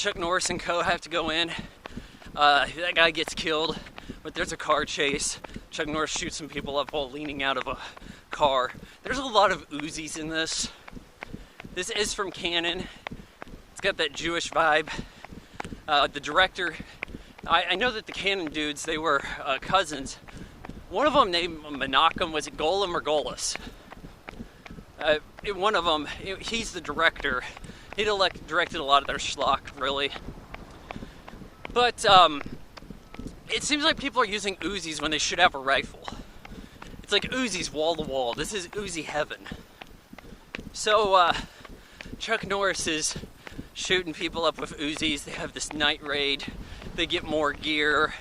Chuck Norris and co have to go in. That guy gets killed, but there's a car chase. Chuck Norris shoots some people up while leaning out of a car. There's a lot of Uzis in this. This is from Canon. It's got that Jewish vibe. The director, I know that the Canon dudes, they were cousins. One of them named Menachem, was it Golem or Golas? One of them, he's the director. He directed a lot of their schlock, really. But it seems like people are using Uzis when they should have a rifle. It's like Uzis wall to wall. This is Uzi heaven. So Chuck Norris is shooting people up with Uzis. They have this night raid. They get more gear.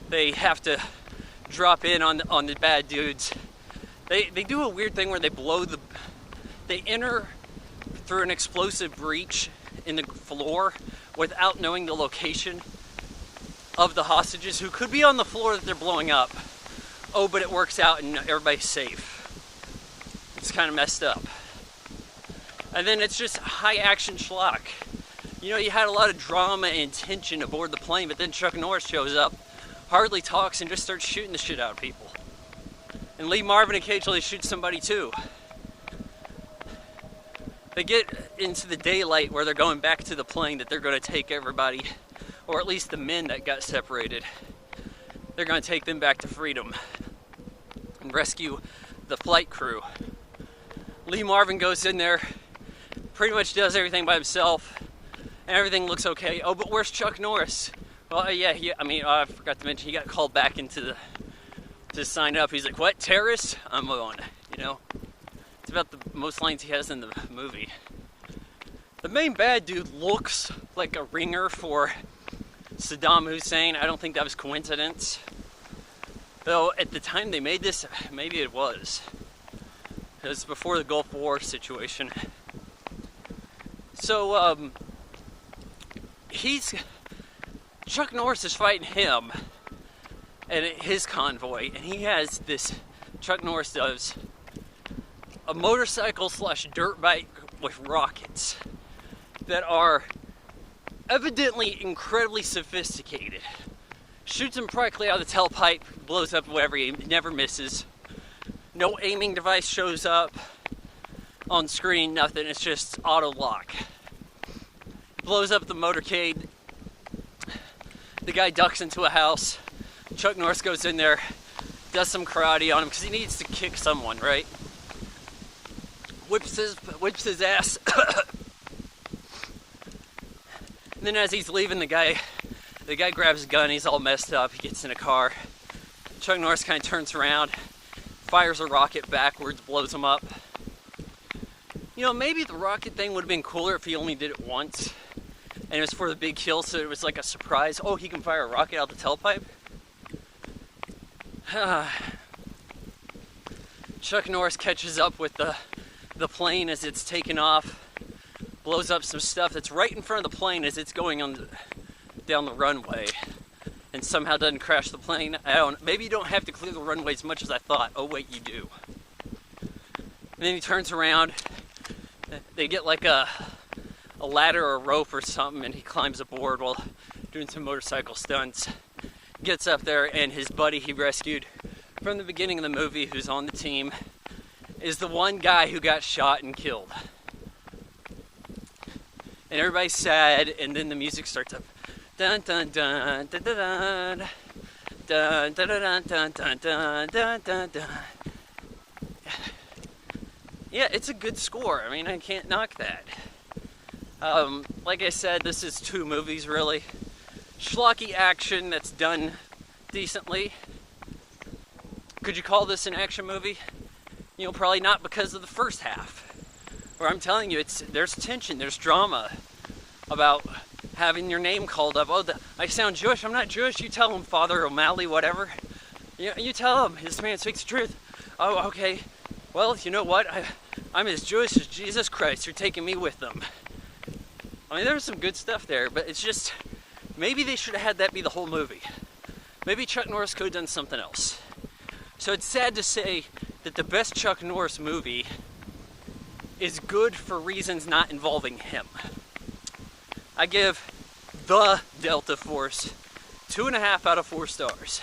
They have to drop in on the bad dudes. They do a weird thing where they enter through an explosive breach in the floor without knowing the location of the hostages who could be on the floor that they're blowing up. Oh, but it works out and everybody's safe. It's kind of messed up. And then it's just high action schlock. You know, you had a lot of drama and tension aboard the plane, but then Chuck Norris shows up, hardly talks, and just starts shooting the shit out of people. And Lee Marvin occasionally shoots somebody too. They get into the daylight where they're going back to the plane that they're going to take everybody, or at least the men that got separated. They're going to take them back to freedom and rescue the flight crew. Lee Marvin goes in there, pretty much does everything by himself, and everything looks okay. Oh, but where's Chuck Norris? Well, yeah, I forgot to mention, he got called back to sign up. He's like, what, terrorists? I'm on, you know? It's about the most lines he has in the movie. The main bad dude looks like a ringer for Saddam Hussein. I don't think that was coincidence. Though at the time they made this, maybe it was. It was before the Gulf War situation. So, Chuck Norris is fighting him and his convoy, and he has this, Chuck Norris does, a motorcycle / dirt bike with rockets that are evidently incredibly sophisticated. Shoots him practically out of the tailpipe, blows up wherever he never misses. No aiming device shows up on screen, nothing, it's just auto lock. Blows up the motorcade. The guy ducks into a house. Chuck Norris goes in there, does some karate on him because he needs to kick someone, right? Whips his ass. And then as he's leaving, the guy grabs a gun. He's all messed up. He gets in a car. Chuck Norris kind of turns around, fires a rocket backwards, blows him up. You know, maybe the rocket thing would have been cooler if he only did it once, and it was for the big kill, so it was like a surprise. Oh, he can fire a rocket out the tailpipe? Chuck Norris catches up with the plane as it's taking off, blows up some stuff that's right in front of the plane as it's going down the runway, and somehow doesn't crash the plane. Maybe you don't have to clear the runway as much as I thought. Oh wait, you do. And then he turns around. They get like a ladder or a rope or something, and he climbs aboard while doing some motorcycle stunts. Gets up there, and his buddy he rescued from the beginning of the movie, who's on the team, is the one guy who got shot and killed. And everybody's sad, and then the music starts up. Dun dun dun dun dun dun dun dun dun dun dun dun dun dun. Yeah, it's a good score. I mean, I can't knock that. Like I said, this is 2 movies, really. Schlocky action that's done decently. Could you call this an action movie? You know, probably not because of the first half. Where I'm telling you, there's tension, there's drama about having your name called up. Oh, I sound Jewish. I'm not Jewish. You tell him, Father O'Malley, whatever. You tell him. This man speaks the truth. Oh, okay. Well, you know what? I'm as Jewish as Jesus Christ. You're taking me with them. I mean, there was some good stuff there, but it's just, maybe they should have had that be the whole movie. Maybe Chuck Norris could have done something else. So it's sad to say that the best Chuck Norris movie is good for reasons not involving him. I give the Delta Force 2.5 out of 4 stars.